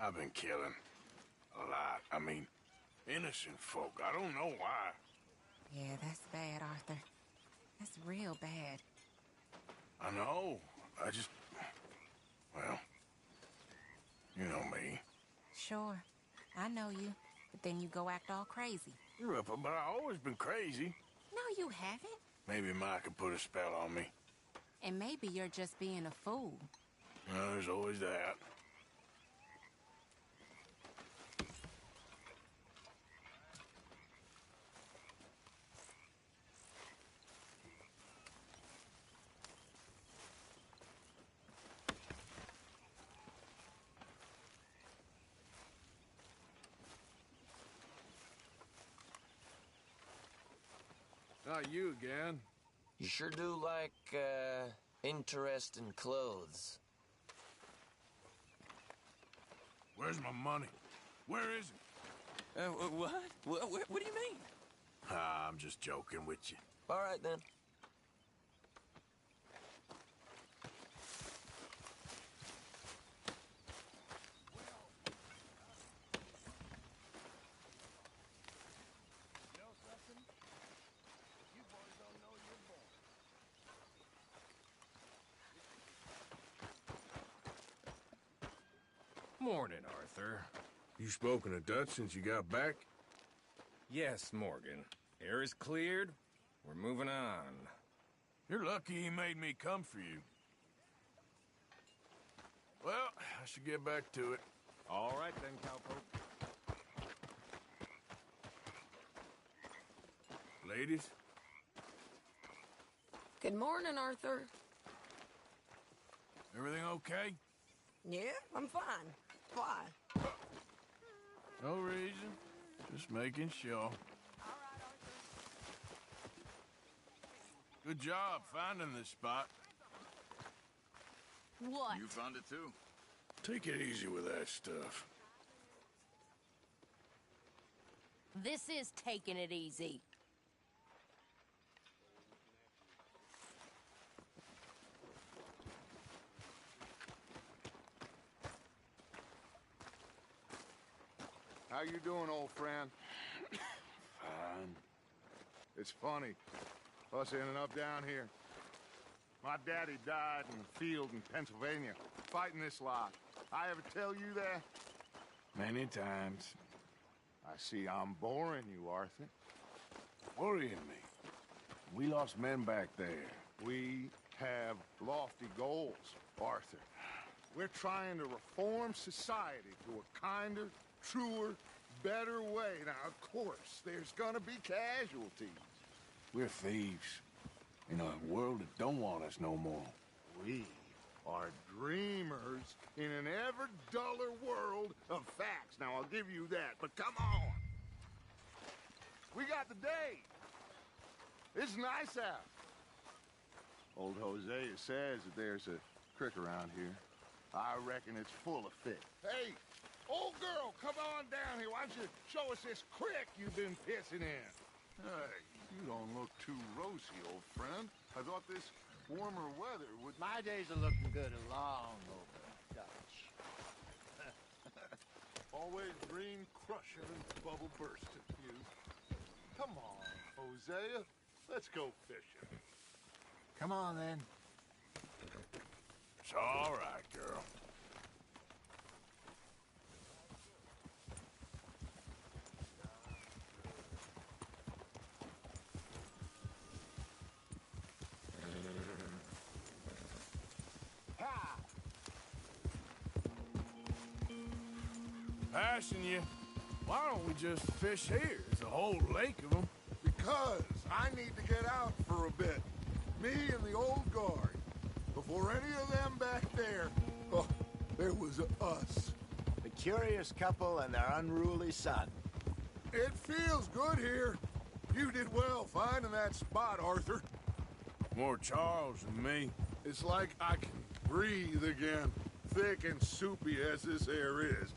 I've been killing. A lot. I mean, innocent folk. I don't know why. Yeah, that's bad, Arthur. That's real bad. I know. I just... Well... You know me. Sure. I know you. But then you go act all crazy. But I've always been crazy. No, you haven't. Maybe Ma could put a spell on me. And maybe you're just being a fool. Well, there's always that. Not you again. You sure do like, interesting clothes. Where's my money? Where is it? What? What do you mean? Ah, I'm just joking with you. All right, then. Morning, Arthur. You spoken to Dutch since you got back? Yes, Morgan. Air is cleared. We're moving on. You're lucky he made me come for you. Well, I should get back to it. All right, then, cowpoke. Ladies? Good morning, Arthur. Everything okay? Yeah, I'm fine. Why? No reason. Just making sure. Good job finding this spot. What? You found it too? Take it easy with that stuff. This is taking it easy. How you doing, old friend? Fine. It's funny, us ending up down here. My daddy died in the field in Pennsylvania, fighting this lot. I ever tell you that? Many times. I see I'm boring you, Arthur. Worrying me. We lost men back there. We have lofty goals, Arthur. We're trying to reform society to a kinder, truer, better way. Now, of course, there's gonna be casualties. We're thieves. In a world that don't want us no more. We are dreamers in an ever duller world of facts. Now, I'll give you that, but come on. We got the day. It's nice out. Old Hosea says that there's a creek around here. I reckon it's full of fish. Hey, old girl, come on down here. Why don't you show us this creek you've been pissing in? Hey, you don't look too rosy, old friend. I thought this warmer weather would... My days are looking good along over, Dutch. Always green crushing and bubble bursting, you. Come on, Hosea. Let's go fishing. Come on, then. It's all right, girl. Ha! Passing you. Why don't we just fish here? There's a whole lake of them. Because I need to get out for a bit. Me and the old guard. Before any of them back there, oh, there was us. The curious couple and their unruly son. It feels good here. You did well finding that spot, Arthur. More Charles than me. It's like I can breathe again, thick and soupy as this air is.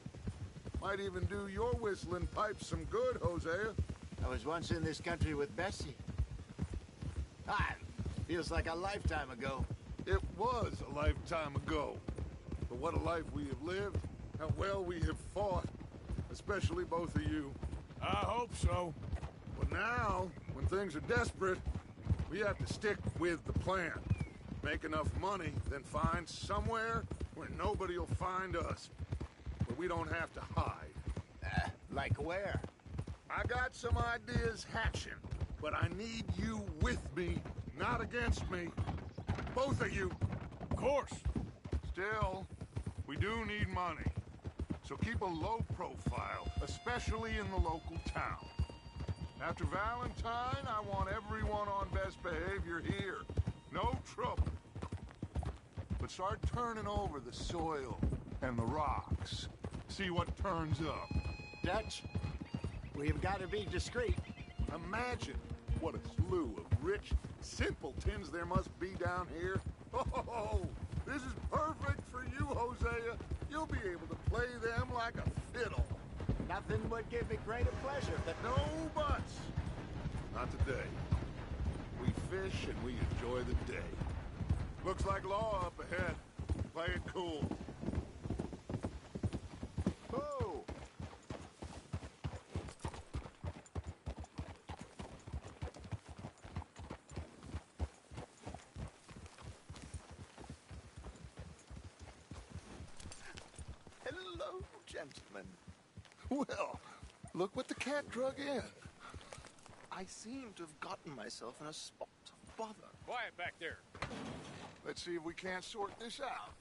Might even do your whistling pipes some good, Hosea. I was once in this country with Bessie. Ah, feels like a lifetime ago. It was a lifetime ago. But what a life we have lived. how well we have fought, especially both of you. I hope so. But now, when things are desperate, we have to stick with the plan. Make enough money, then find somewhere where nobody will find us. Where we don't have to hide. Like where? I got some ideas hatching, but I need you with me, not against me. Both of you. Of course. Still, we do need money. So keep a low profile, especially in the local town. After Valentine, I want everyone on best behavior here. No trouble. But start turning over the soil and the rocks. See what turns up. Dutch, we've got to be discreet. Imagine what a slew of rich simpletons there must be down here. Oh, this is perfect for you, Hosea. You'll be able to play them like a fiddle. Nothing would give me greater pleasure than... No buts. Not today. We fish and we enjoy the day. Looks like law up ahead. Play it cool. Oh! Hello, gentlemen. Well, look what the cat drug in. I seem to have gotten myself in a spot of bother. Quiet back there. Let's see if we can't sort this out.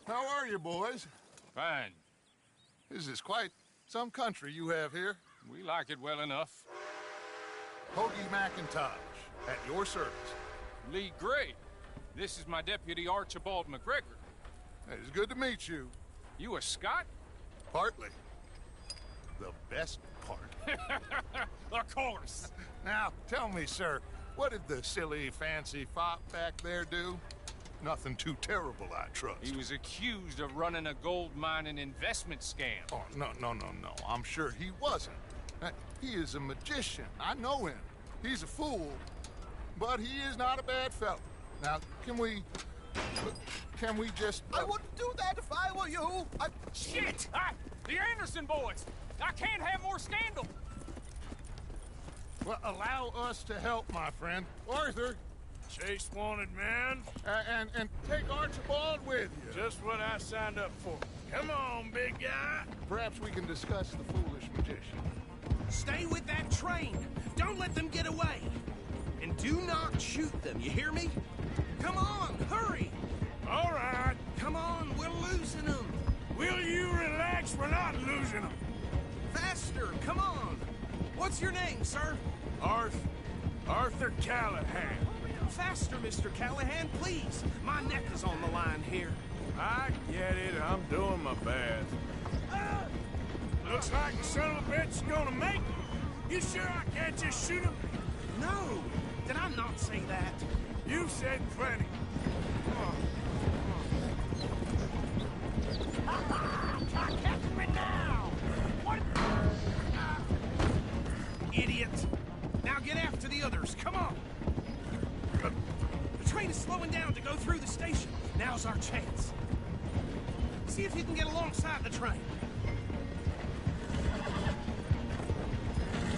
How are you, boys? Fine. This is quite some country you have here. We like it well enough. Hoagie McIntosh, at your service. Lee Gray. This is my deputy Archibald McGregor. It's good to meet you. You a Scot? Partly. The best part. Of course. Now, tell me, sir, what did the silly, fancy fop back there do? Nothing too terrible, I trust. He was accused of running a gold mining investment scam. Oh, no. I'm sure he wasn't. He is a magician. I know him. He's a fool, but he is not a bad fellow. Now, can we just... I wouldn't do that if I were you. Shit! The Anderson boys! I can't have more scandal! Well, allow us to help, my friend. Arthur, Chase wanted man. and take Archibald with you. Just what I signed up for. Come on, big guy. Perhaps we can discuss the foolish magician. Stay with that train. Don't let them get away. And do not shoot them, you hear me? Come on, hurry. All right. Come on, we're losing them. Will you relax? We're not losing them. Faster, come on. What's your name, sir? Arthur Callahan. Faster, Mr. Callahan, please. My neck is on the line here. I get it. I'm doing my best. Looks like the son of a bitch is gonna make it. You sure I can't just shoot him? No, did I not say that? You said plenty. Catch me now! What? Idiot! Now get after the others, come on! The train is slowing down to go through the station. Now's our chance. See if you can get alongside the train.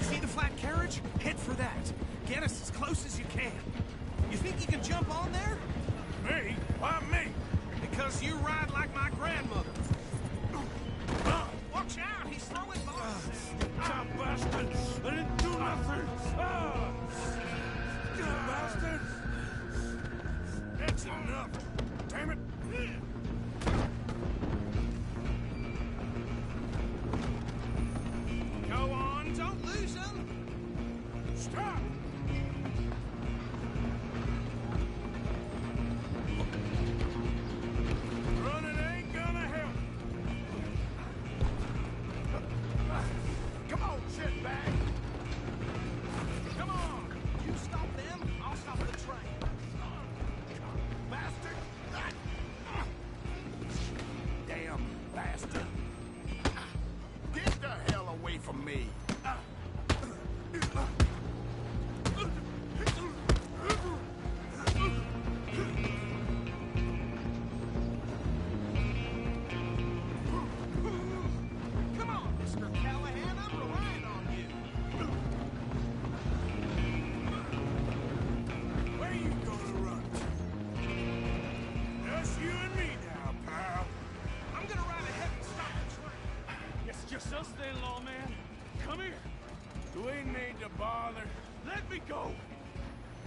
See the flat carriage? Head for that. Get us as close as you can. You think you can jump on there? Me? Why me? Because you ride like my grandmother. Watch out, he's throwing bombs. Ah, bastard! I didn't do nothing! Ah! You bastard! That's enough! Damn it! Go on, don't lose him. Stop! Running ain't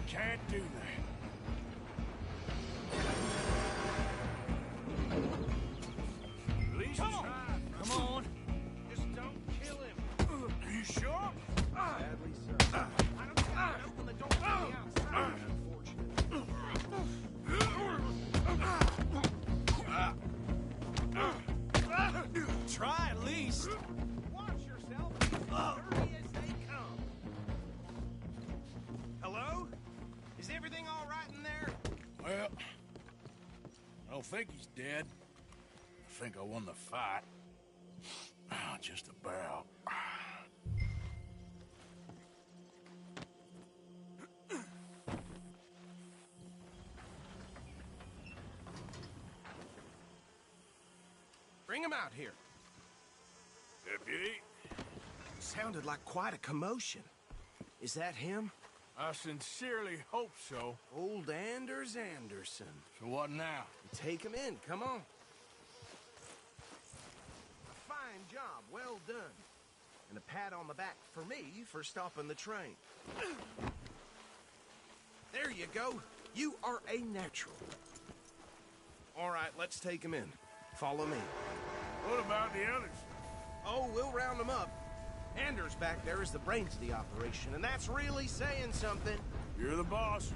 Can't do that. At least Come on. try. Come on. Just don't kill him. You sure? Sadly, sir. I don't think I can open the door from the outside, unfortunately. Try at least. Watch yourself. Dirty as they come. Hello? Is everything all right in there? Well, I don't think he's dead. I think I won the fight. Just about. Bring him out here. Deputy, Sounded like quite a commotion. Is that him? I sincerely hope so. Old Anders Anderson. So what now? Take him in, come on. A fine job, well done. And a pat on the back for me for stopping the train. There you go. You are a natural. All right, let's take him in. Follow me. What about the others? Oh, we'll round them up. Anders back there is the brains of the operation, and that's really saying something. You're the boss.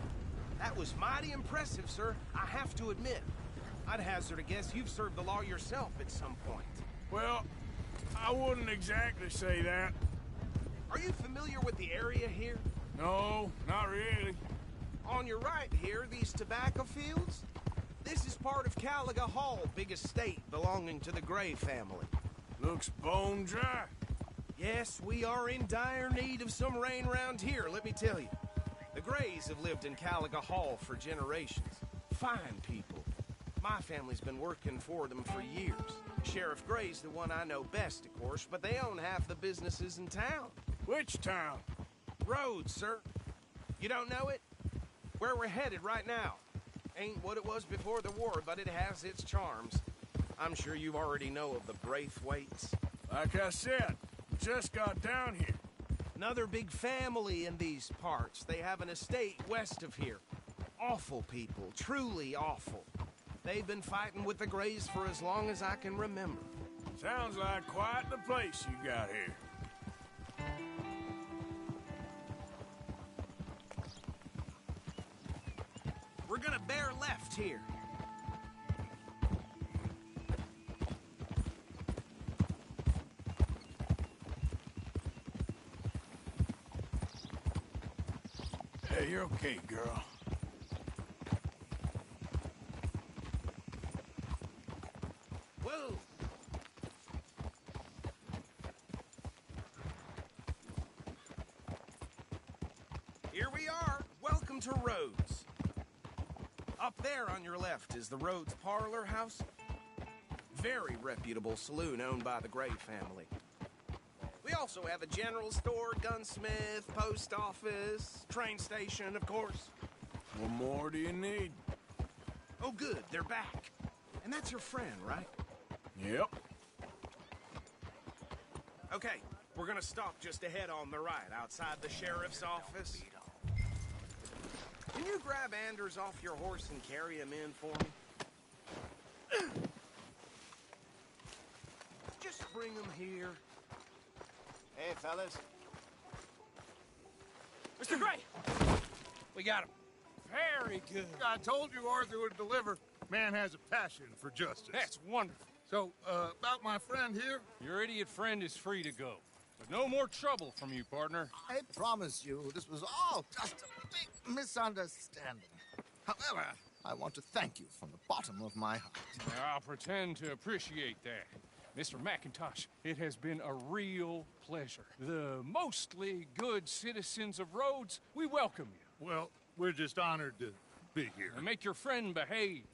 That was mighty impressive, sir. I have to admit. I'd hazard a guess you've served the law yourself at some point. Well, I wouldn't exactly say that. Are you familiar with the area here? No, not really. On your right here, these tobacco fields? This is part of Caliga Hall, big estate belonging to the Gray family. Looks bone dry. Yes, we are in dire need of some rain around here, let me tell you. The Grays have lived in Caliga Hall for generations. Fine people. My family's been working for them for years. Sheriff Gray's the one I know best, of course, but they own half the businesses in town. Which town? Rhodes, sir. You don't know it? Where we're headed right now. Ain't what it was before the war, but it has its charms. I'm sure you already know of the Braithwaites. Like I said, just got down here. Another big family in these parts. They have an estate west of here. Awful people, truly awful. They've been fighting with the Grays for as long as I can remember. Sounds like quite the place you got here. We're gonna bear left here. Hey, you're okay, girl. Whoa! Here we are. Welcome to Rhodes. Up there on your left is the Rhodes Parlor House. Very reputable saloon owned by the Gray family. We also have a general store, gunsmith, post office, train station, of course. What more do you need? Oh, good, they're back. And that's your friend, right? Yep. Okay, we're gonna stop just ahead on the right, outside the sheriff's office. Can you grab Anders off your horse and carry him in for me? Just bring him here. Hey, fellas. Mr. Gray! We got him. Very good. I told you Arthur would deliver. Man has a passion for justice. That's wonderful. So, about my friend here? Your idiot friend is free to go. But no more trouble from you, partner. I promise you, this was all just a big misunderstanding. However, I want to thank you from the bottom of my heart. I'll pretend to appreciate that. Mr. McIntosh, it has been a real pleasure. The mostly good citizens of Rhodes, we welcome you. Well, we're just honored to be here. And make your friend behave.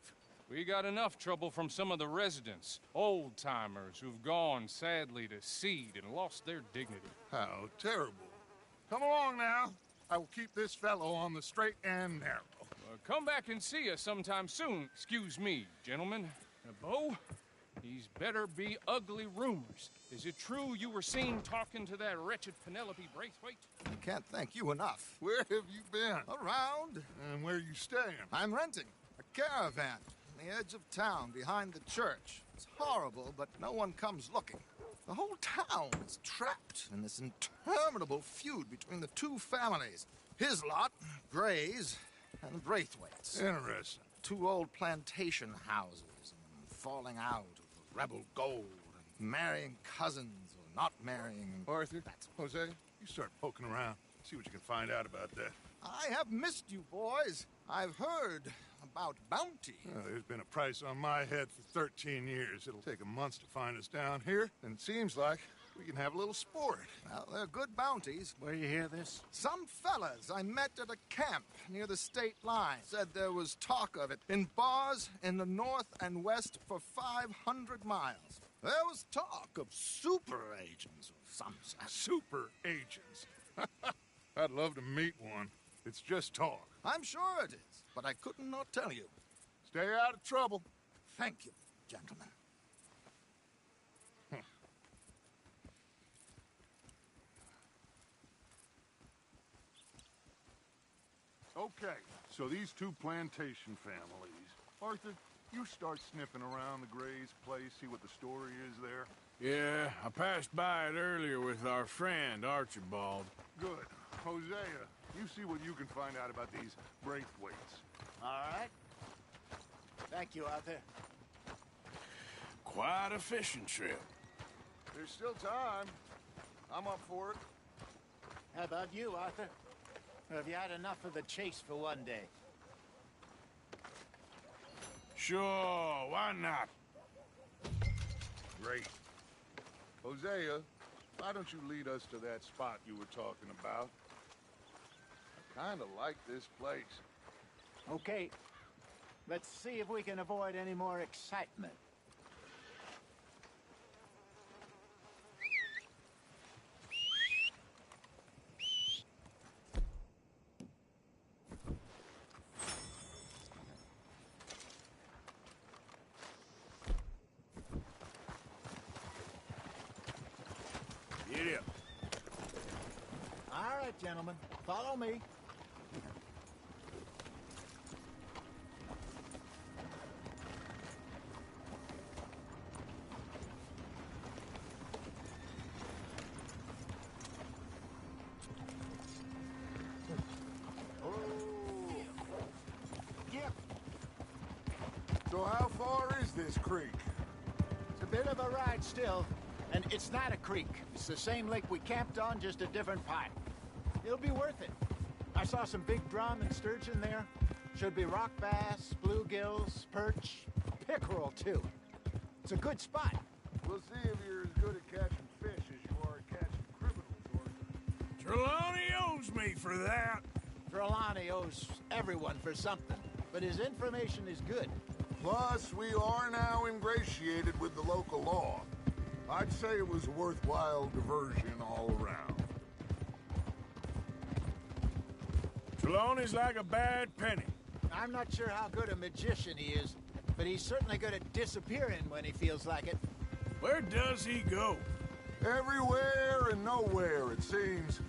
We got enough trouble from some of the residents, old-timers who've gone, sadly, to seed and lost their dignity. How terrible. Come along now. I will keep this fellow on the straight and narrow. Come back and see us sometime soon. Excuse me, gentlemen. Bo, These better be ugly rumors. Is it true you were seen talking to that wretched Penelope Braithwaite? I can't thank you enough. Where have you been? Around. And where you staying? I'm renting a caravan on the edge of town behind the church. It's horrible, but no one comes looking. The whole town is trapped in this interminable feud between the two families. His lot, Gray's, and the Braithwaites. Interesting. Two old plantation houses, and falling out over rebel gold, and marrying cousins or not marrying. Arthur, Jose, you start poking around. See what you can find out about that. I have missed you, boys. I've heard about bounty. Well, there's been a price on my head for 13 years. It'll take a month to find us down here, and it seems like we can have a little sport. Well, they're good bounties. Where you hear this? Some fellas I met at a camp near the state line said there was talk of it in bars in the north and west for 500 miles. There was talk of super agents of some sort. Super agents. I'd love to meet one. It's just talk. I'm sure it is, but I couldn't not tell you. Stay out of trouble. Thank you, gentlemen. Okay, so these two plantation families. Arthur, you start sniffing around the Gray's place, see what the story is there. Yeah, I passed by it earlier with our friend, Archibald. Good. Hosea, you see what you can find out about these Braithwaites. All right. Thank you, Arthur. Quite a fishing trip. There's still time. I'm up for it. How about you, Arthur? Or have you had enough of the chase for one day? Sure, why not? Great. Hosea, why don't you lead us to that spot you were talking about? I kind of like this place. Okay. Let's see if we can avoid any more excitement. Get up. All right, gentlemen. Follow me. So how far is this creek? It's a bit of a ride still, and it's not a creek. It's the same lake we camped on, just a different part. It'll be worth it. I saw some big drum and sturgeon there. Should be rock bass, bluegills, perch, pickerel too. It's a good spot. We'll see if you're as good at catching fish as you are at catching criminals, Arthur. Trelawney owes me for that. Trelawney owes everyone for something, but his information is good. Plus, we are now ingratiated with the local law. I'd say it was a worthwhile diversion all around. Trelawney's like a bad penny. I'm not sure how good a magician he is, but he's certainly good at disappearing when he feels like it. Where does he go? Everywhere and nowhere, it seems.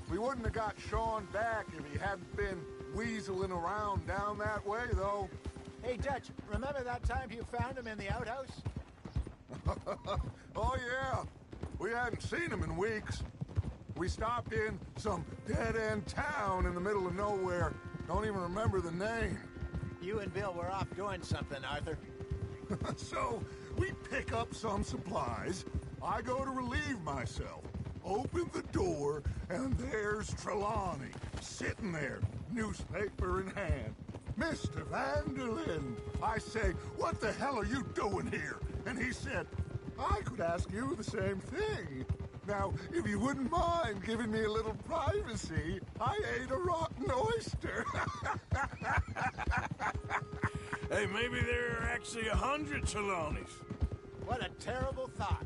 We wouldn't have got Sean back if he hadn't been weaseling around down that way, though. Hey, Dutch, remember that time you found him in the outhouse? Oh, yeah. We hadn't seen him in weeks. We stopped in some dead-end town in the middle of nowhere. Don't even remember the name. You and Bill were off doing something, Arthur. So, we pick up some supplies. I go to relieve myself. Open the door, and there's Trelawney, sitting there, newspaper in hand. Mr. Vanderlyn. I say, what the hell are you doing here? And he said, I could ask you the same thing. Now, if you wouldn't mind giving me a little privacy, I ate a rotten oyster. Hey, maybe there are actually 100 Trelawneys. What a terrible thought.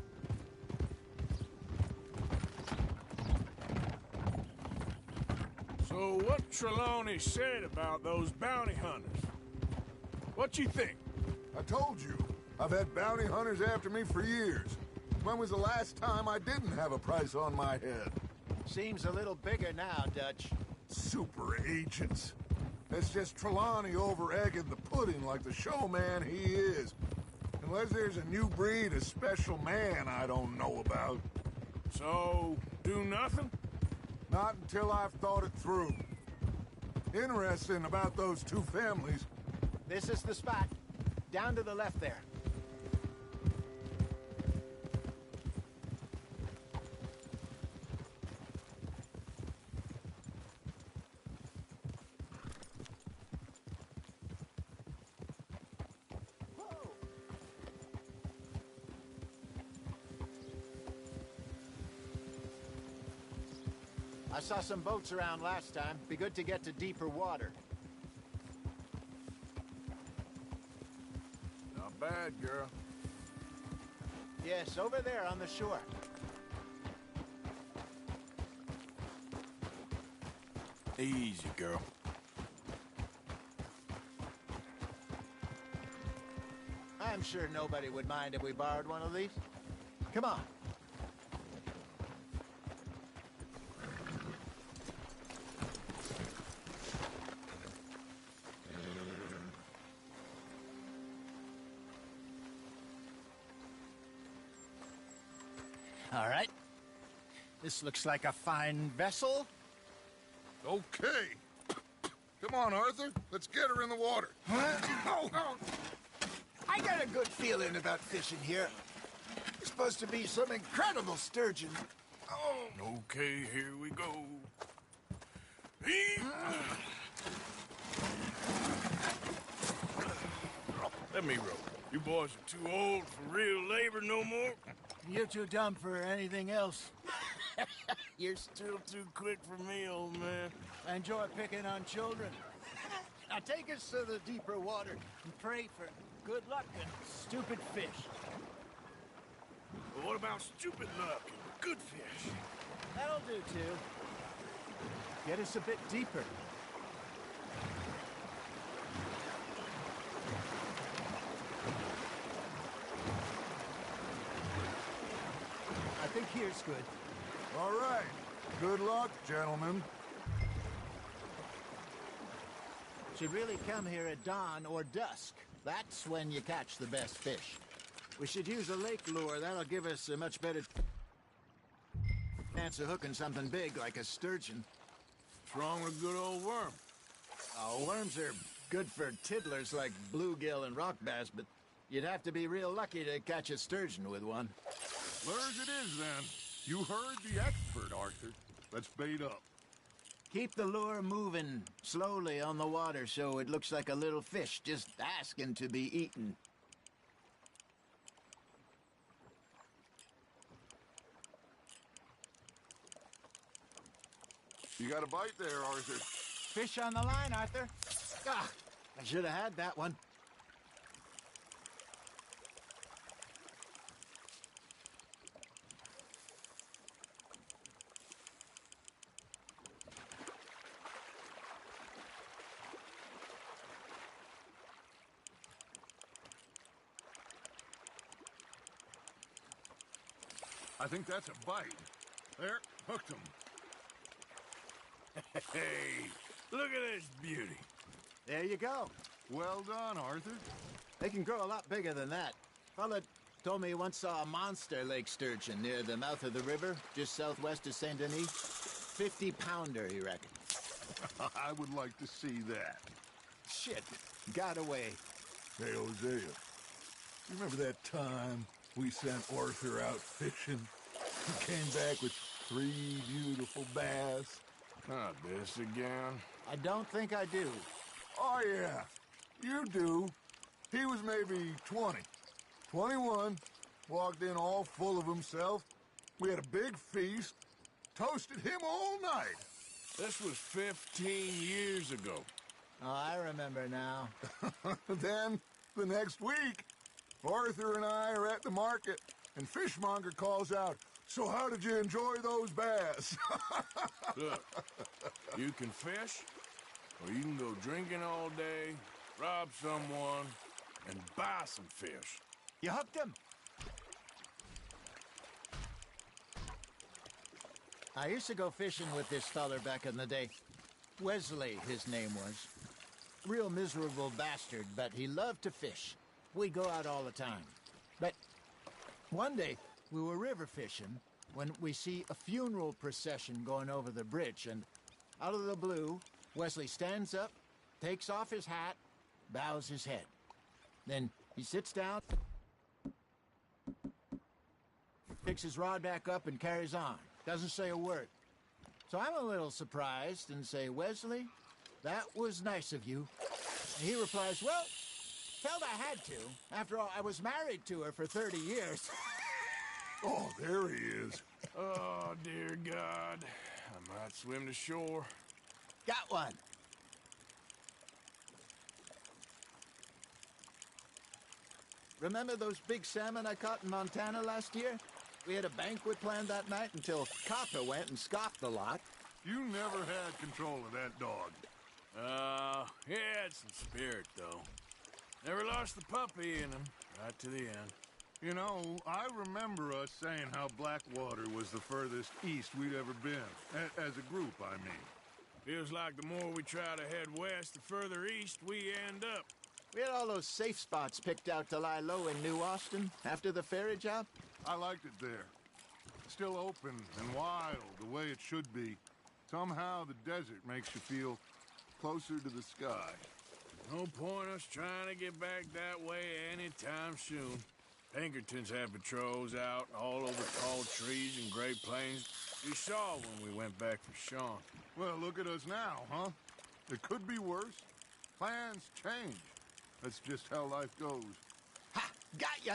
So what Trelawney said about those bounty hunters? What you think? I told you, I've had bounty hunters after me for years. When was the last time I didn't have a price on my head? Seems a little bigger now, Dutch. Super agents. It's just Trelawney over-egging the pudding like the showman he is. Unless there's a new breed of special man I don't know about. So, do nothing? Not until I've thought it through. Interesting about those two families. This is the spot. Down to the left there. I saw some boats around last time. Be good to get to deeper water. Not bad, girl. Yes, over there on the shore. Easy, girl. I'm sure nobody would mind if we borrowed one of these. Come on. All right. This looks like a fine vessel. Okay. Come on, Arthur. Let's get her in the water. Oh. I got a good feeling about fishing here. It's supposed to be some incredible sturgeon. Oh. Okay, here we go. Let me row. You boys are too old for real labor no more. You're too dumb for anything else. You're still too quick for me, old man. I enjoy picking on children. Now take us to the deeper water and pray for good luck and stupid fish. But what about stupid luck and good fish? That'll do, too. Get us a bit deeper. I think here's good. All right. Good luck, gentlemen. Should really come here at dawn or dusk. That's when you catch the best fish. We should use a lake lure. That'll give us a much better chance of hooking something big like a sturgeon. What's wrong with good old worm? Oh, worms are good for tiddlers like bluegill and rock bass, but you'd have to be real lucky to catch a sturgeon with one. Lures it is, then. You heard the expert, Arthur. Let's bait up. Keep the lure moving slowly on the water so it looks like a little fish just asking to be eaten. You got a bite there, Arthur. Fish on the line, Arthur. Ah, I should have had that one. I think that's a bite. There, hooked him. Hey, look at this beauty. There you go. Well done, Arthur. They can grow a lot bigger than that. Fella told me he once saw a monster lake sturgeon near the mouth of the river, just southwest of Saint Denis. 50-pounder, he reckoned. I would like to see that. Shit, got away. Hey, Hosea, you remember that time we sent Arthur out fishing? He came back with 3 beautiful bass. Not this again. I don't think I do. Oh, yeah. You do. He was maybe 20. 21. Walked in all full of himself. We had a big feast. Toasted him all night. This was 15 years ago. Oh, I remember now. Then, the next week, Arthur and I are at the market, and Fishmonger calls out, "So how did you enjoy those bass?" Look, you can fish, or you can go drinking all day, rob someone, and buy some fish. You hooked him? I used to go fishing with this feller back in the day. Wesley, his name was. Real miserable bastard, but he loved to fish. We'd go out all the time. But one day, we were river fishing when we see a funeral procession going over the bridge, and out of the blue, Wesley stands up, takes off his hat, bows his head. Then he sits down, picks his rod back up, and carries on. Doesn't say a word. So I'm a little surprised and say, Wesley, that was nice of you. And he replies, well, felt I had to. After all, I was married to her for 30 years. Oh, there he is. Oh, dear God. I might swim to shore. Got one. Remember those big salmon I caught in Montana last year? We had a banquet planned that night until Copper went and scoffed the lot. You never had control of that dog. He had some spirit, though. Never lost the puppy in him, right to the end. You know, I remember us saying how Blackwater was the furthest east we'd ever been. As a group, I mean. Feels like the more we try to head west, the further east we end up. We had all those safe spots picked out to lie low in New Austin after the ferry job. I liked it there. Still open and wild, the way it should be. Somehow the desert makes you feel closer to the sky. No point us trying to get back that way anytime soon. Pinkertons had patrols out all over tall trees and Great Plains. We saw when we went back for Sean. Well, look at us now, huh? It could be worse. Plans change. That's just how life goes. Ha! Got ya!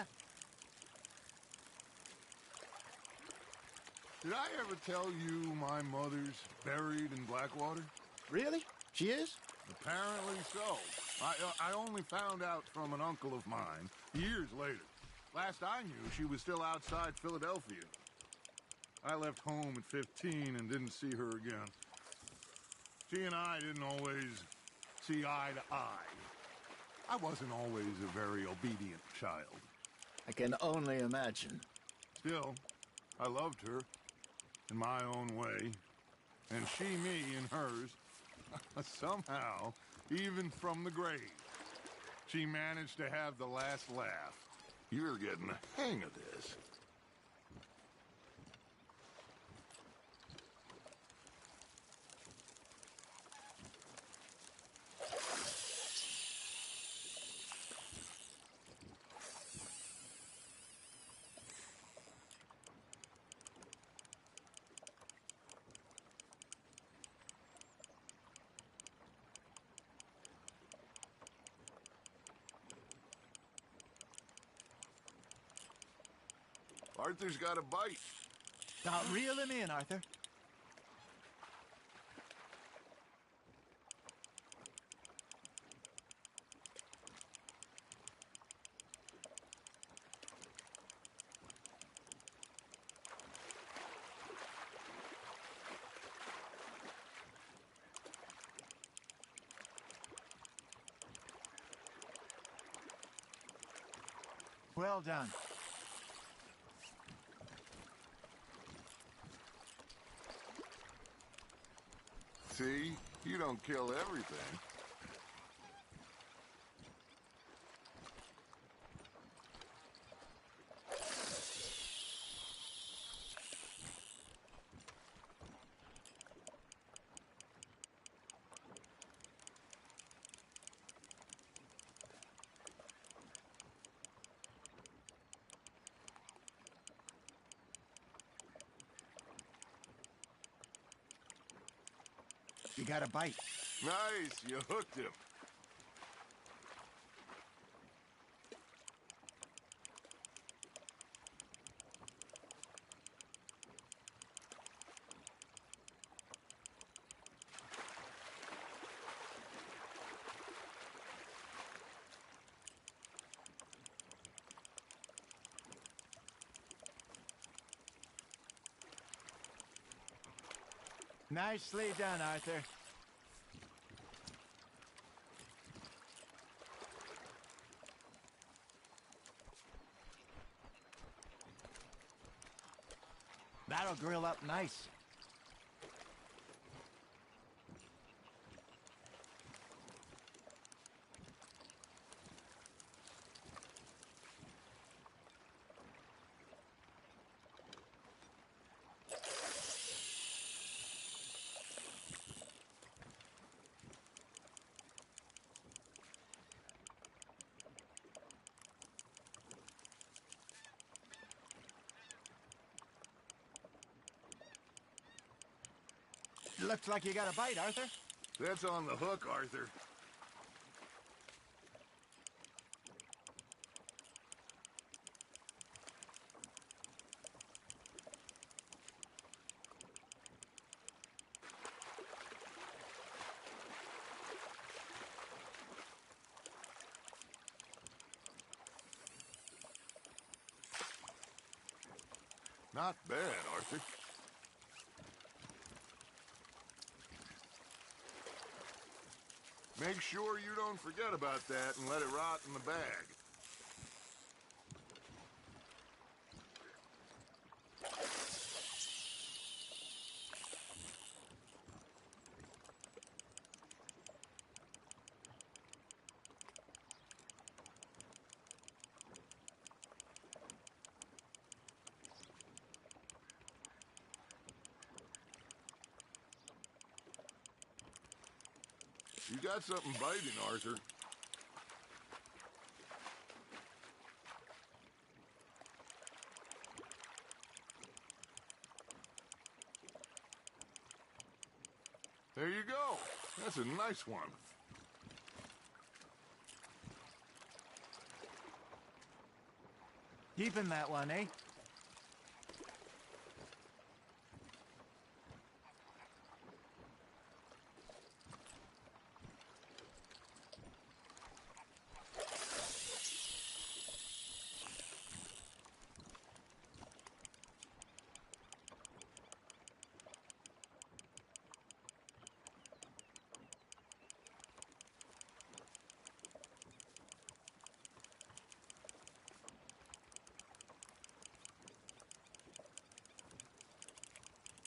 Did I ever tell you my mother's buried in Blackwater? Really? She is? Apparently so. I only found out from an uncle of mine years later. Last I knew, she was still outside Philadelphia. I left home at 15 and didn't see her again. She and I didn't always see eye to eye. I wasn't always a very obedient child. I can only imagine. Still, I loved her in my own way, and she me in hers. Somehow, even from the grave, she managed to have the last laugh. You're getting the hang of this. Arthur's got a bite. Now reel him in, Arthur. Well done. See? You don't kill everything. You got a bite. Nice, you hooked him. Nicely done, Arthur. That'll grill up nice. Looks like you got a bite, Arthur. That's on the hook, Arthur. Not bad, Arthur. Make sure you don't forget about that and let it rot in the bag. You got something biting, Arthur. There you go. That's a nice one. Keeping that one, eh?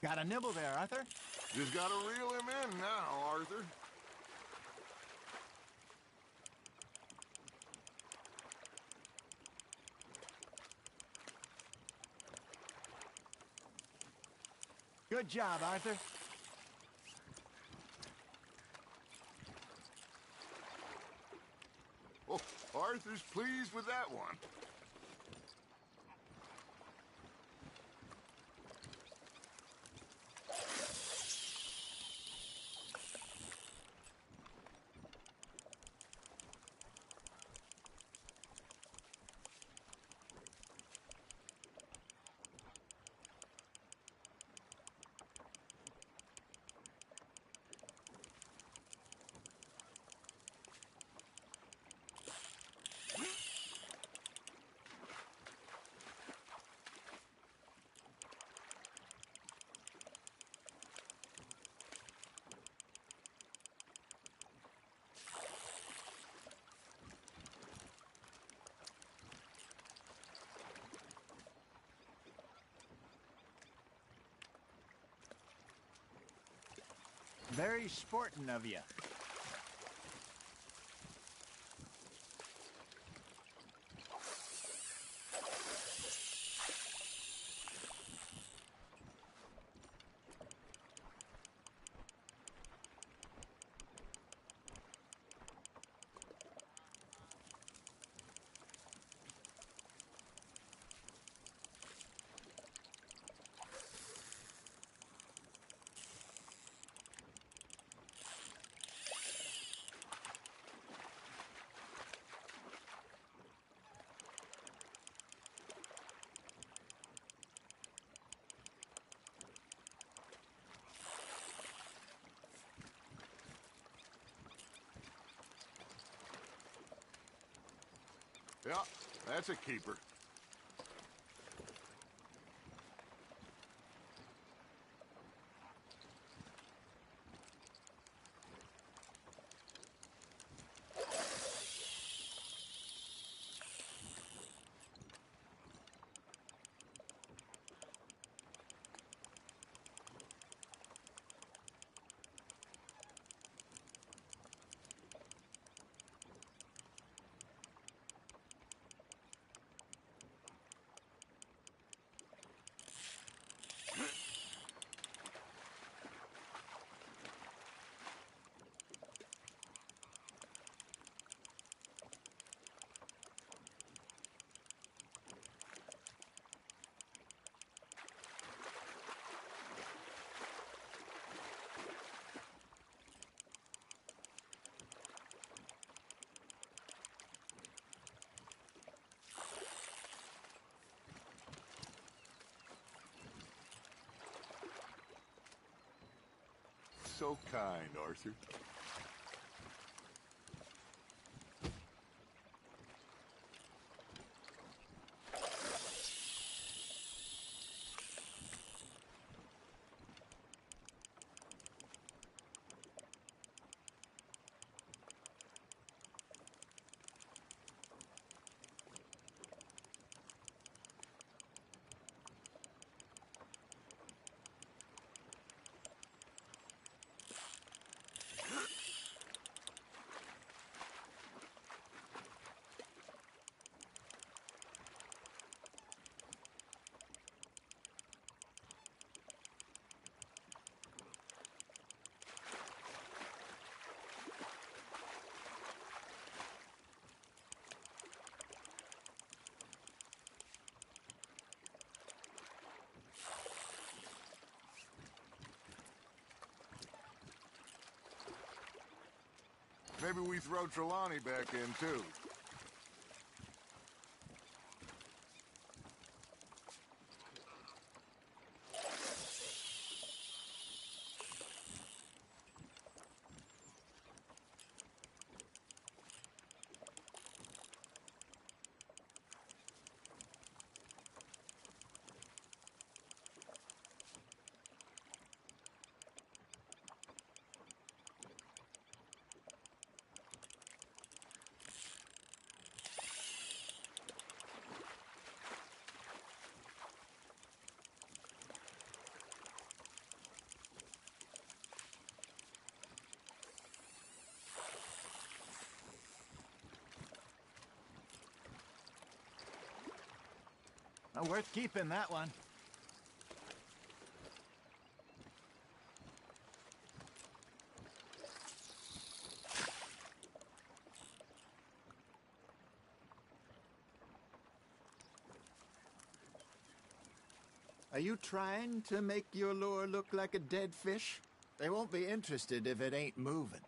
Got a nibble there, Arthur. Just gotta reel him in now, Arthur. Good job, Arthur. Oh, Arthur's pleased with that one. Very sporting of you. Yeah, that's a keeper. so kind, Arthur. Maybe we throw Trelawney back in, too. Well, worth keeping, that one. Are you trying to make your lure look like a dead fish? They won't be interested if it ain't moving.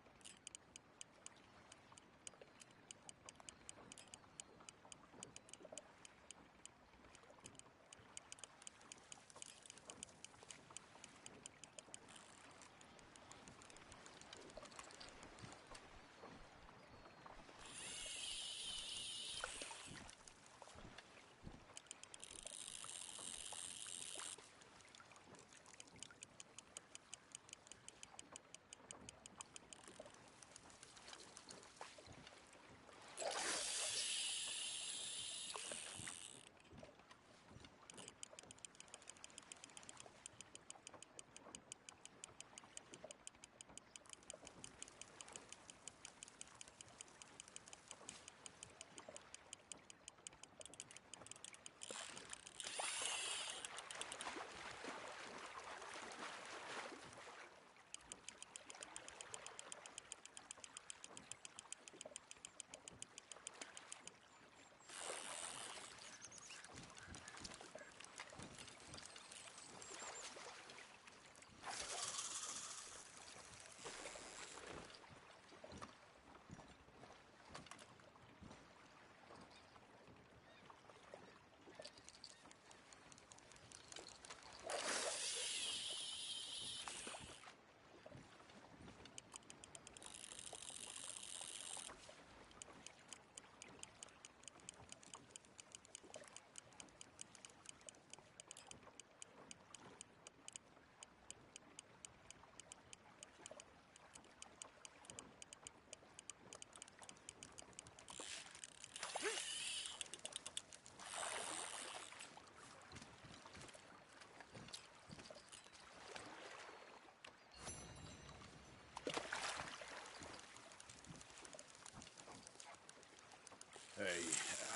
Hey,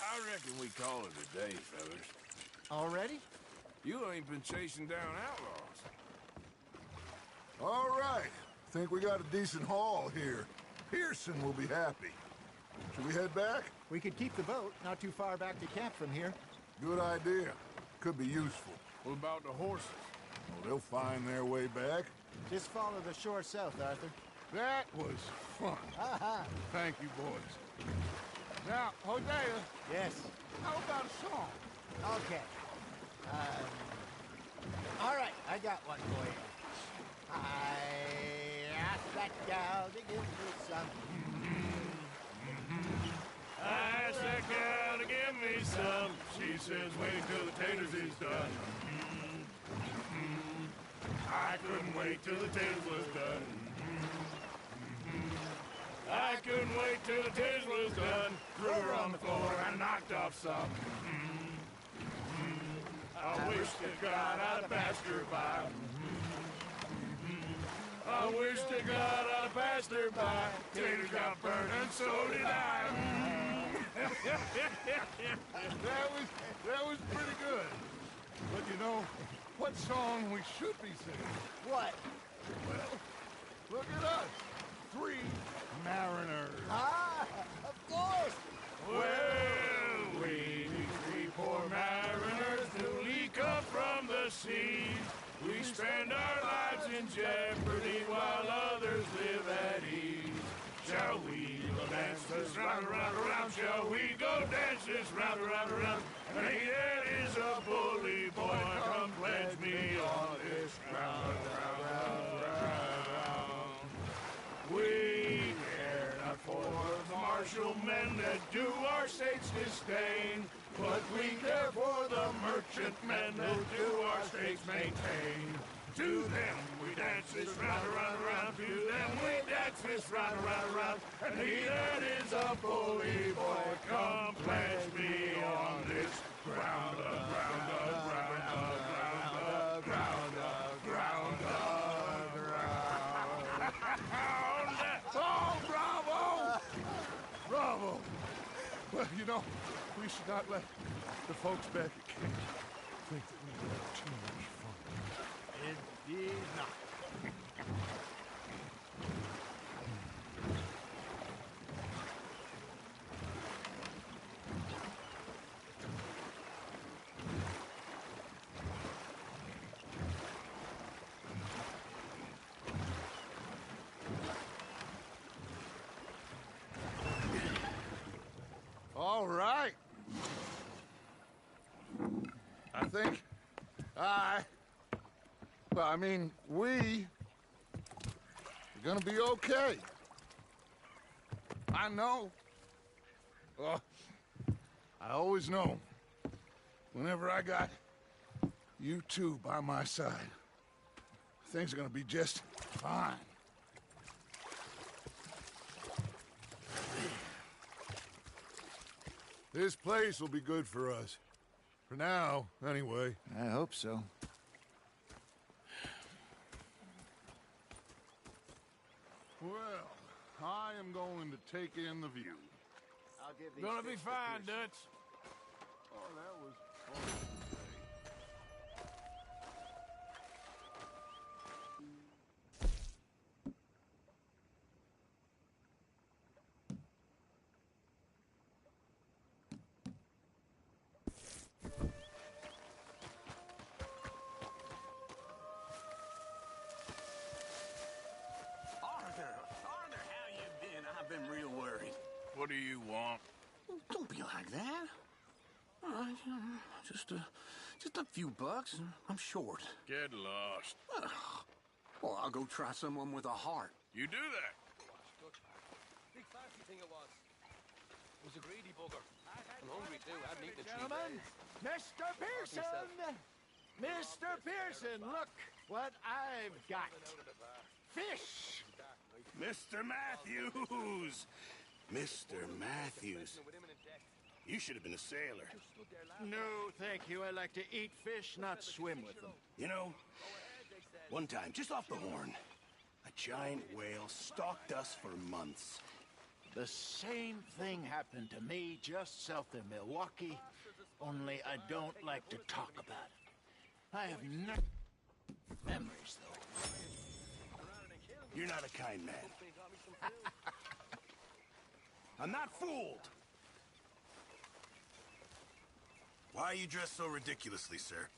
I reckon we call it a day, fellas. Already? You ain't been chasing down outlaws. All right. Think we got a decent haul here. Pearson will be happy. Should we head back? We could keep the boat not too far back to camp from here. Good idea. Could be useful. What about the horses? Well, they'll find their way back. Just follow the shore south, Arthur. That was fun. Thank you, boys. Now, Hosea. Yes. How about a song? Okay. All right, I got one for you. that gal to give me some. I asked that gal to give me some. She says, wait till the taters is done. I couldn't wait till the taters was done. I couldn't wait till the taters was done. Threw her on the floor and knocked off some. I wish to God I'd have passed her by. I wish to God I'd have passed her by. Taters got burned and so did I. That was pretty good. But you know, what song we should be singing? What? Well, look at us. 3 mariners. Ah, of course. Well, we 3 poor mariners newly come from the seas. We spend our lives in jeopardy while others live at ease. Shall we go dance this round, around, around? Shall we go dance this round, around, around? And he that is a bully boy, come pledge me on this ground, round, round, round. We care not for the martial men that do our states disdain, but we care for the merchant men that do our states maintain. To them we dance this round, around, around. To them we dance this round, around, around. And he that is a bully boy, come pledge me on this ground, ground, ground, ground, ground, ground, ground. Oh, bravo! Bravo! Well, you know, we should not let the folks back at camp think that we had too much fun. Indeed not. All right. I think we are gonna be okay. I know. I always know. Whenever I got you two by my side, things are gonna be just fine. This place will be good for us. For now, anyway. I hope so. Well, I am going to take in the view. I'll give these Gonna be fish to fine, Pearson. Dutch. Oh, that was fun to say. Arthur, how you been? I've been real worried. What do you want? Don't be like that. Just a few bucks, and I'm short. Get lost. Well, I'll go try someone with a heart. You do that. Big fancy thing it was. It was a greedy bugger. I'm hungry too. I hadn't eaten in 3 Gentlemen, days. Mr. Pearson! Mr. Pearson, look what I've got. Fish! Mr. Matthews! Mr. Matthews. You should have been a sailor. No, thank you. I like to eat fish, not swim with them. You know, one time, just off the Horn, a giant whale stalked us for months. The same thing happened to me just south of Milwaukee, only I don't like to talk about it. I have no memories, though. You're not a kind man. I'm not fooled. Why are you dressed so ridiculously, sir?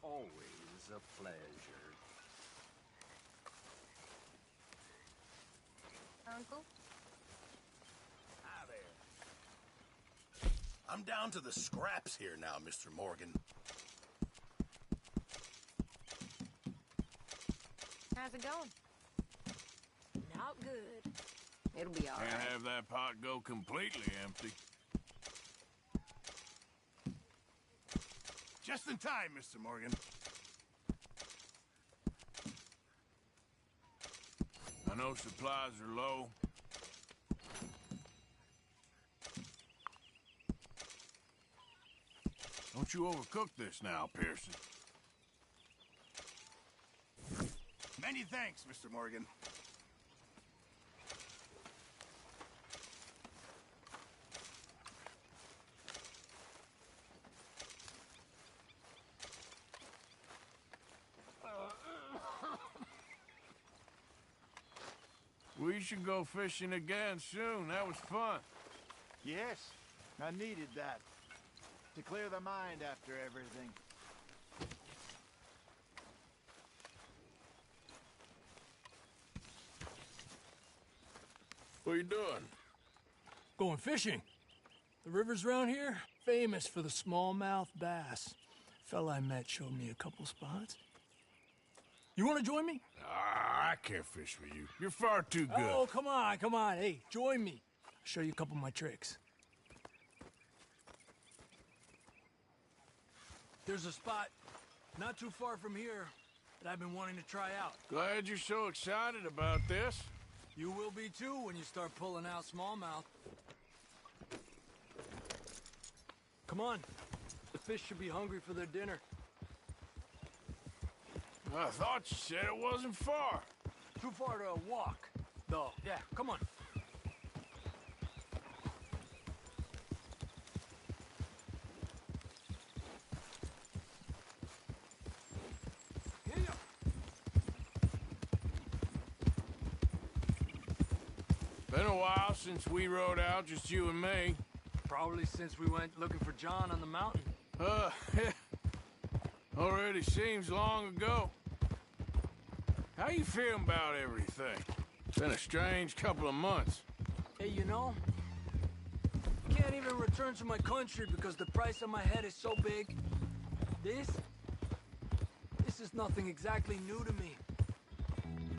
Always a pleasure. Uncle? Hi there. I'm down to the scraps here now, Mr. Morgan. How's it going? Not good. It'll be all Can't right. have that pot go completely empty. Just in time, Mr. Morgan. I know supplies are low. Don't you overcook this now, Pearson. Many thanks, Mr. Morgan. We should go fishing again soon. That was fun. Yes, I needed that. To clear the mind after everything. What are you doing? Going fishing. The rivers around here, famous for the smallmouth bass. Fella I met showed me a couple spots. You want to join me? I can't fish with you. You're far too good. Oh, come on, come on. Hey, join me. I'll show you a couple of my tricks. There's a spot not too far from here that I've been wanting to try out. Glad you're so excited about this. You will be too when you start pulling out smallmouth. Come on. The fish should be hungry for their dinner. I thought you said it wasn't far. Too far to walk, though. Yeah, come on. Been a while since we rode out, just you and me. Probably since we went looking for John on the mountain. Already seems long ago. How you feeling about everything? Been a strange couple of months. Hey, you know, I can't even return to my country because the price on my head is so big. This is nothing exactly new to me.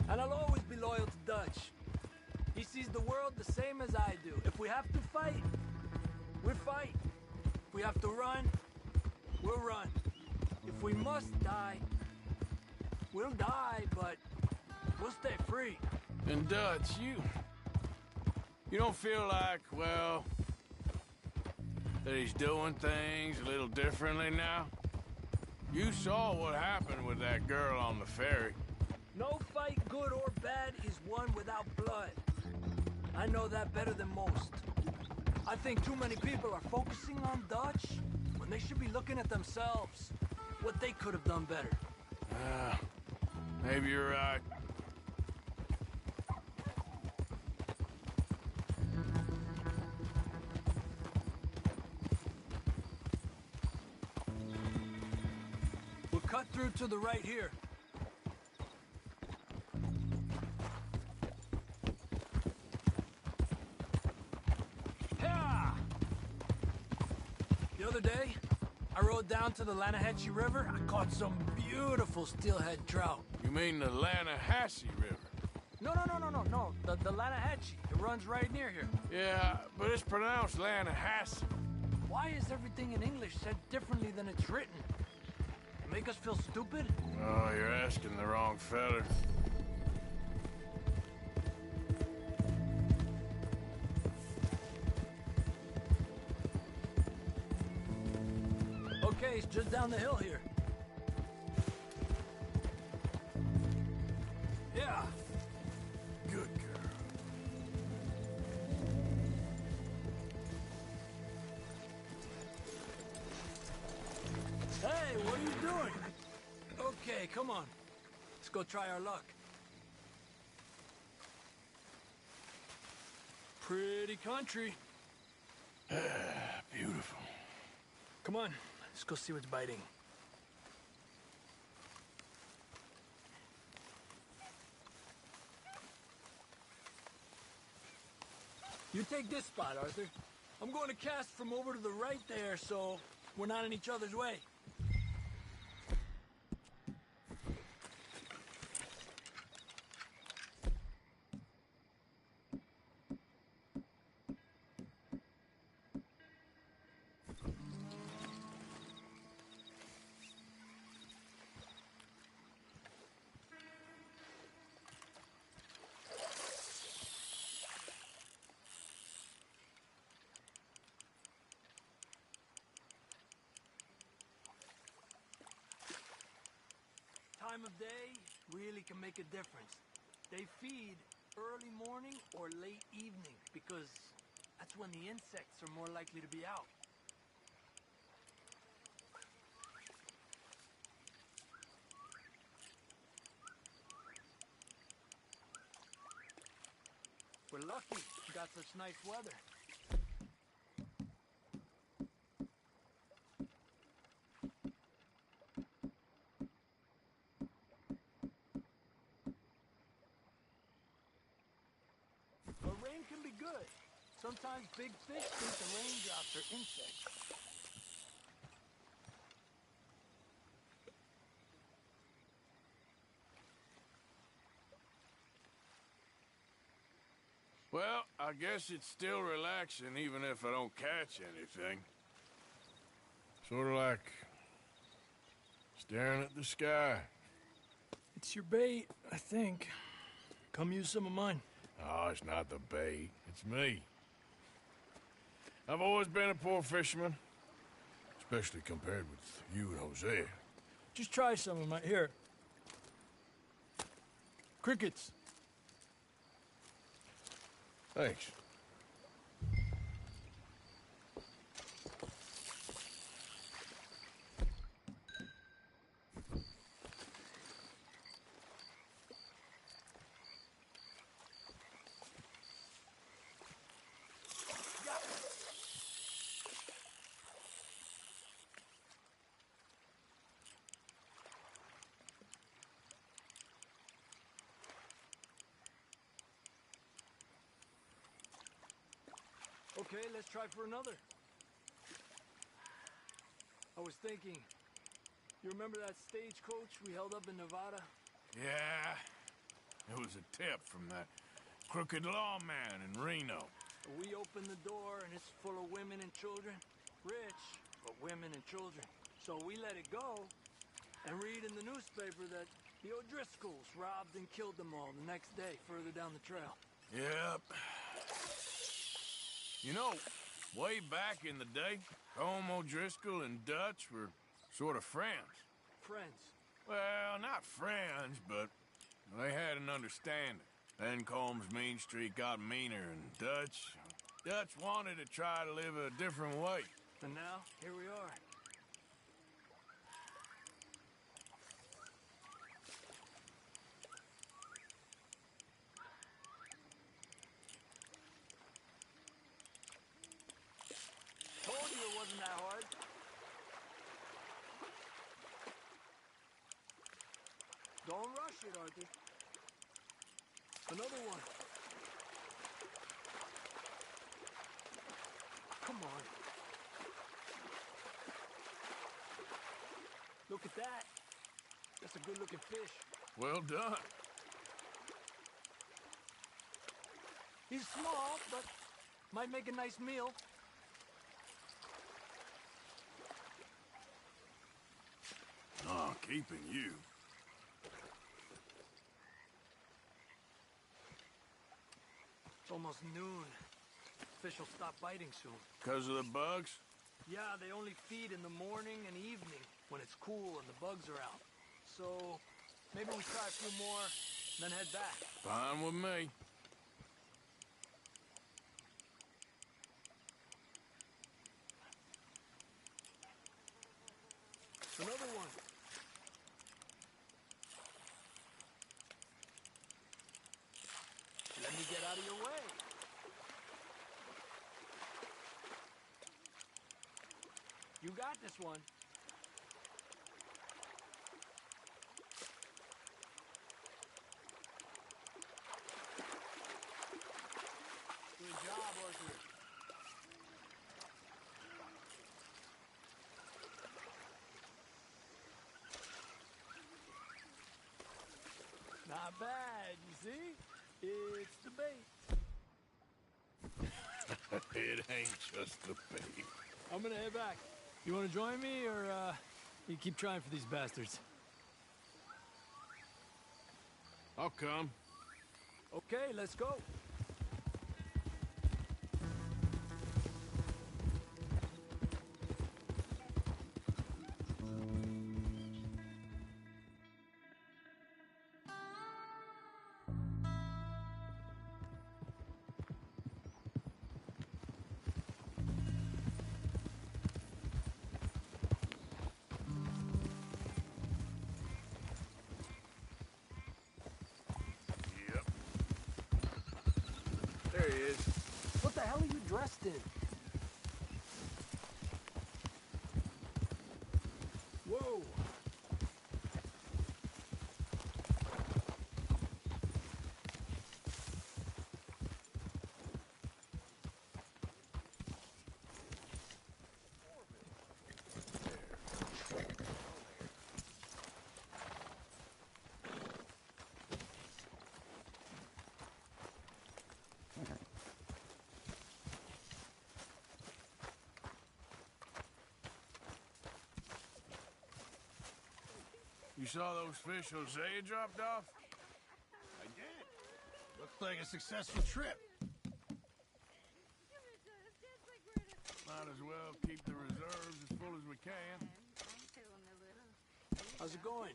And I'll always be loyal to Dutch. He sees the world the same as I do. If we have to fight, we'll fight. If we have to run, we'll run. If we must die, we'll die, but we'll stay free. And Dutch, you don't feel like, well, that he's doing things a little differently now? You saw what happened with that girl on the ferry. No fight, good or bad, is won without blood. I know that better than most. I think too many people are focusing on Dutch when they should be looking at themselves. What they could have done better. Maybe you're right. We'll cut through to the right here. The other day, I rode down to the Lanahatchee River. I caught some beautiful steelhead trout. You mean the Lanahatchee River? No. The Lanahatchee. It runs right near here. Yeah, but it's pronounced Lanahatchee. Why is everything in English said differently than it's written? Make us feel stupid? Oh, you're asking the wrong fella. Okay, it's just down the hill here. Yeah. Good girl. Hey, what are you doing? Okay, come on. Let's go try our luck. Pretty country. Beautiful. Come on, Let's go see what's biting. You take this spot, Arthur. I'm going to cast from over to the right there, so we're not in each other's way. Time of day really can make a difference. They feed early morning or late evening because that's when the insects are more likely to be out. We're lucky we got such nice weather. But rain can be good. Sometimes big fish think the raindrops are insects. Well, I guess it's still relaxing even if I don't catch anything. Sort of like staring at the sky. It's your bait, I think. Come use some of mine. Oh, it's not the bait. It's me. I've always been a poor fisherman. Especially compared with you and Hosea. Just try some of my... Here. Crickets. Thanks. Okay, let's try for another. I was thinking, you remember that stagecoach we held up in Nevada? Yeah. It was a tip from that crooked lawman in Reno. We opened the door and it's full of women and children. Rich, but women and children. So we let it go and read in the newspaper that the O'Driscolls robbed and killed them all the next day further down the trail. Yep. You know, way back in the day, Colm O'Driscoll and Dutch were sort of friends. Friends? Well, not friends, but they had an understanding. Then Colm's mean streak got meaner, and Dutch wanted to try to live a different way. And now, here we are. Told you it wasn't that hard. Don't rush it, Arthur. Another one. Come on. Look at that. That's a good-looking fish. Well done. He's small, but might make a nice meal. Oh, keeping you. It's almost noon. Fish will stop biting soon. 'Cause of the bugs? Yeah, they only feed in the morning and evening when it's cool and the bugs are out. So maybe we try a few more, then head back. Fine with me. Another one. Let me get out of your way. You got this one. ain't just a baby. I'm gonna head back. You wanna join me, or, you keep trying for these bastards? I'll come. Okay, let's go. There he is. What the hell are you dressed in? Whoa. You saw those fish Hosea dropped off? I did. Looks like a successful trip. Might as well keep the reserves as full as we can. How's it going?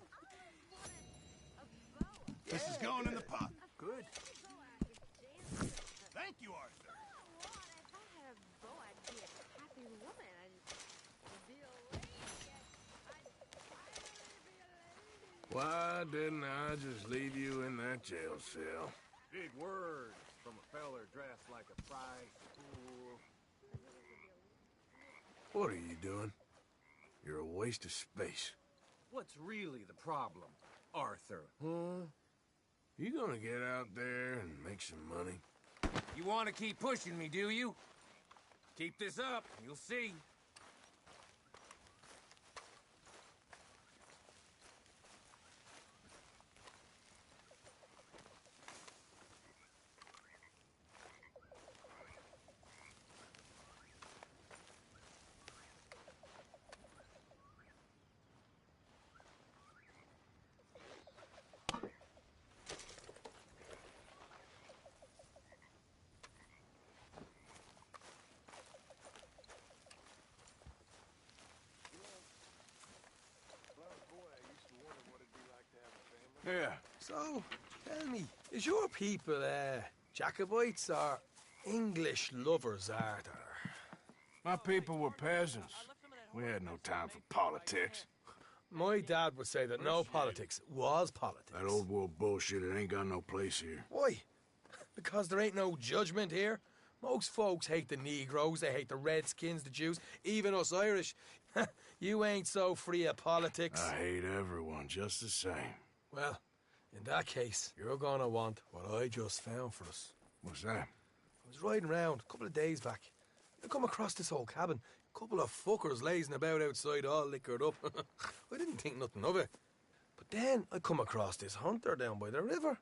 This is going in the pot. Good. Thank you, Arthur. Why didn't I just leave you in that jail cell? Big words from a feller dressed like a prize fool. What are you doing? You're a waste of space. What's really the problem, Arthur? Huh? You gonna get out there and make some money? You want to keep pushing me, do you? Keep this up, you'll see. Yeah. So, tell me, is your people, Jacobites or English lovers, Arthur? My people were peasants. We had no time for politics. My dad would say that no politics was politics. That old world bullshit, it ain't got no place here. Why? Because there ain't no judgment here. Most folks hate the Negroes, they hate the Redskins, the Jews, even us Irish. You ain't so free of politics. I hate everyone just the same. Well, in that case, you're gonna want what I just found for us. What's that? I was riding around a couple of days back. I come across this old cabin. A couple of fuckers lazing about outside all liquored up. I didn't think nothing of it. But then I come across this hunter down by the river.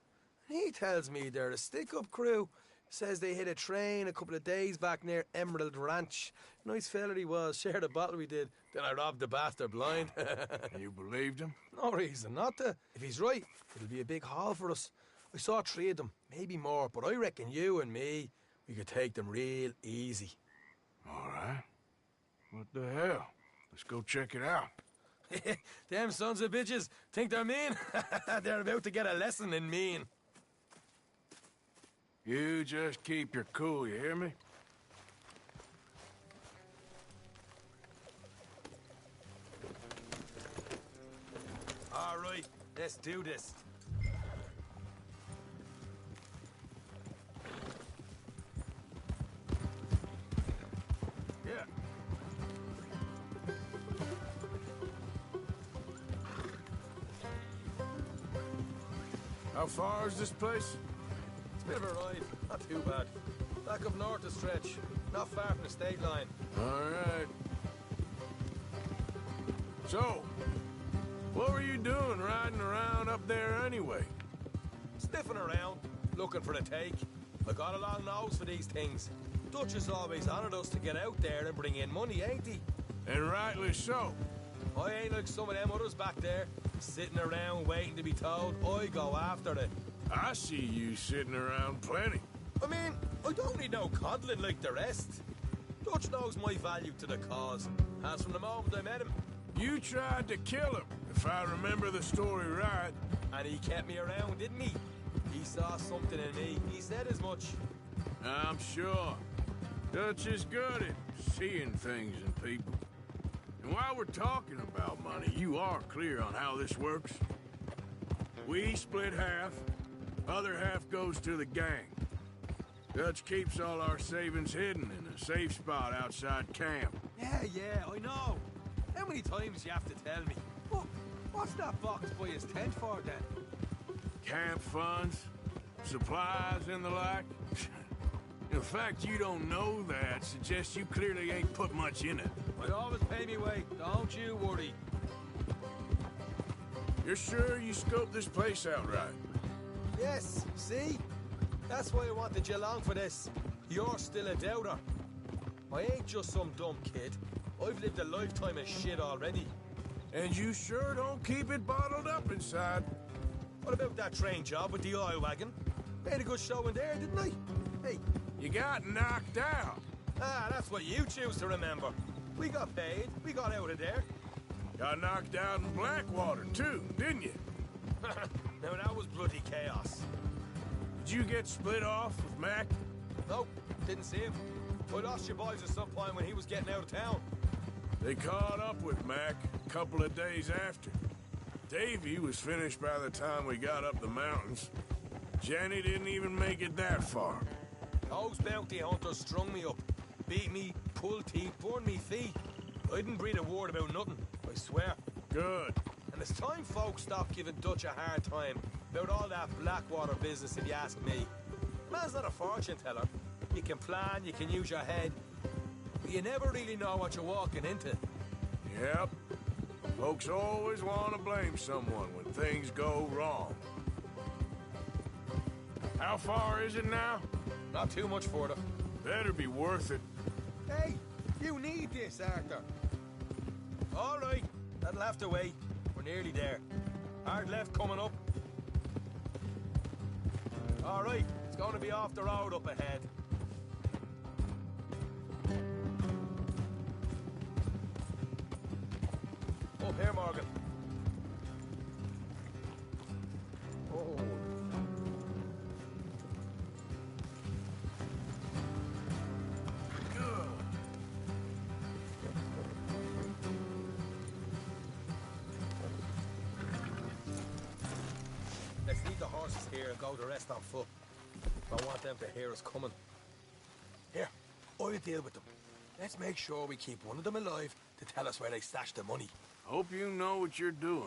And he tells me they're a stick-up crew. Says they hit a train a couple of days back near Emerald Ranch. Nice fella he was, shared a bottle we did. Then I robbed the bastard blind. You believed him? No reason not to. If he's right, it'll be a big haul for us. I saw 3 of them, maybe more, but I reckon you and me, we could take them real easy. All right. What the hell? Let's go check it out. Them sons of bitches think they're mean. They're about to get a lesson in mean. You just keep your cool, you hear me? All right, let's do this. Yeah. How far is this place? It's a bit of a ride, not too bad. Back up north a stretch, not far from the state line. All right. So, what were you doing riding around up there anyway? Sniffing around, looking for the take. I got a long nose for these things. Dutch has always honoured us to get out there and bring in money, ain't he? And rightly so. I ain't like some of them others back there, sitting around waiting to be told. I go after it. I see you sitting around plenty. I mean, I don't need no coddling like the rest. Dutch knows my value to the cause, as from the moment I met him. You tried to kill him, if I remember the story right. And he kept me around, didn't he? He saw something in me. He said as much. I'm sure. Dutch is good at seeing things in people. And while we're talking about money, you are clear on how this works? We split half, other half goes to the gang. Dutch keeps all our savings hidden in a safe spot outside camp. Yeah, I know. How many times you have to tell me? What's that box by his tent for, then? Camp funds, supplies, and the like. The fact you don't know that suggests you clearly ain't put much in it. I always pay me way, don't you worry. You're sure you scoped this place out right? Yes, see? That's why I wanted you along for this. You're still a doubter. I ain't just some dumb kid. I've lived a lifetime of shit already. And you sure don't keep it bottled up inside. What about that train job with the oil wagon? Made a good show in there, didn't I? Hey. You got knocked out. Ah, that's what you choose to remember. We got paid. We got out of there. Got knocked out in Blackwater, too, didn't you? Now, that was bloody chaos. Did you get split off with Mac? Nope, didn't see him. I lost your boys at some point when he was getting out of town. They caught up with Mac a couple of days after. Davy was finished by the time we got up the mountains. Jenny didn't even make it that far. Those bounty hunters strung me up. Beat me, pulled teeth, burned me feet. I didn't breathe a word about nothing, I swear. Good. And it's time folks stopped giving Dutch a hard time about all that Blackwater business, if you ask me. Man's not a fortune teller. You can plan, you can use your head, but you never really know what you're walking into. Yep. Folks always want to blame someone when things go wrong. How far is it now? Not too much further. Better be worth it. Hey, you need this, Arthur. All right, that'll have to wait. We're nearly there. Hard left coming up. All right, it's going to be off the road up ahead. Up here, Morgan. Oh. Let's leave the horses here and go the rest on foot. I want them to hear us coming. Here, I'll deal with them. Let's make sure we keep one of them alive to tell us where they stashed the money. Hope you know what you're doing.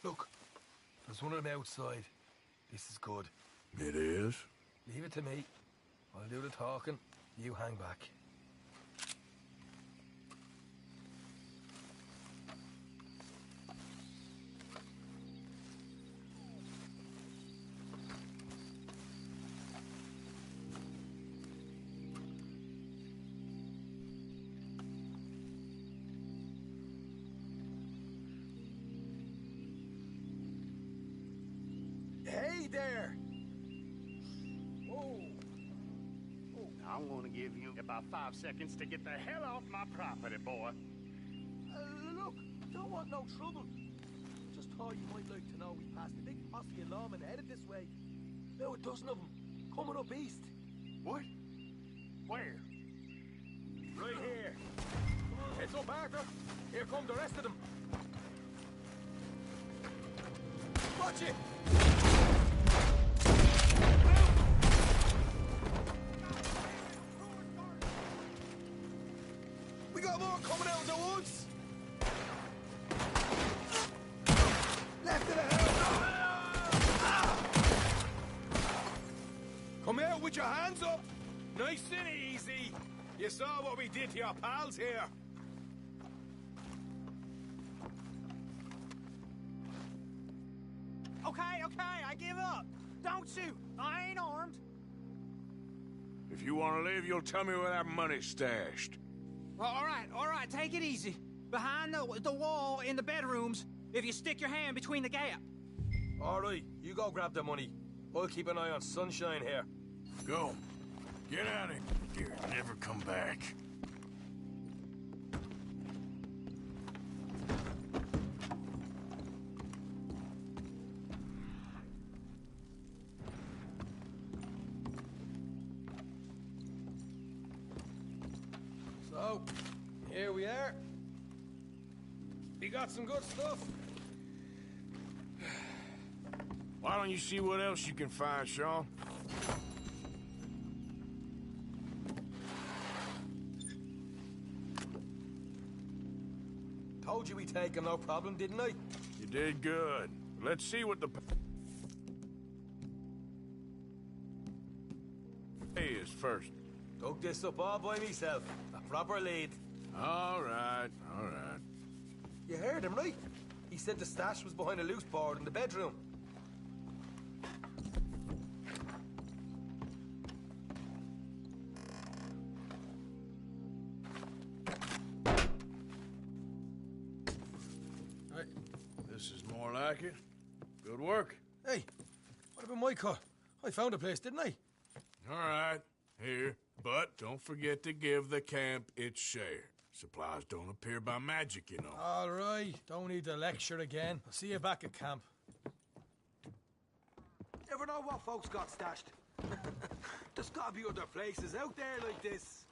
Look, there's one of them outside. This is good. It is? Leave it to me. I'll do the talking. You hang back. Hey there! I'm gonna give you about 5 seconds to get the hell off my property, boy. Look, don't want no trouble. Just thought you might like to know we passed a big posse of lawmen headed this way. About a dozen of them, coming up east. What? Where? Right here. Heads up, Arthur. Here come the rest of them. Watch it! We got more coming out of the woods! Left of the house! Come out with your hands up! Nice and easy. You saw what we did to your pals here. Okay, I give up. Don't shoot. I ain't armed. If you want to leave, you'll tell me where that money's stashed. All right, take it easy. Behind the wall in the bedrooms, if you stick your hand between the gap. All right, you go grab the money. I'll keep an eye on Sunshine here. Go. Get out of here and never come back. So, here we are. You got some good stuff. Why don't you see what else you can find, Sean? Told you we'd take him, no problem, didn't I? You did good. Let's see what the pay is first. Dug this up all by myself. A proper lead. All right, all right. You heard him, right? He said the stash was behind a loose board in the bedroom. Right. This is more like it. Good work. Hey, what about my car? I found a place, didn't I? All right, here. But don't forget to give the camp its share. Supplies don't appear by magic, you know. All right, don't need the lecture again. I'll see you back at camp. Never know what folks got stashed. There's gotta be other places out there like this.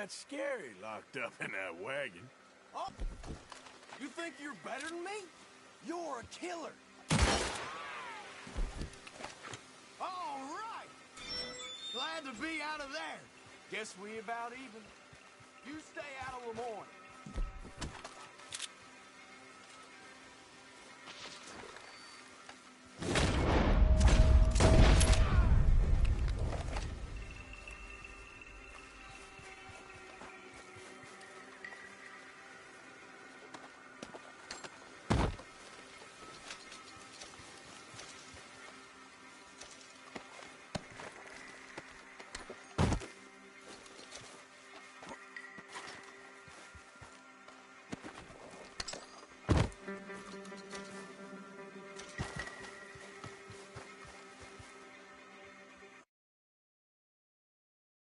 That's scary, locked up in that wagon. Oh, you think you're better than me? You're a killer. All right. Glad to be out of there. Guess we about even. You stay out of Lemoyne.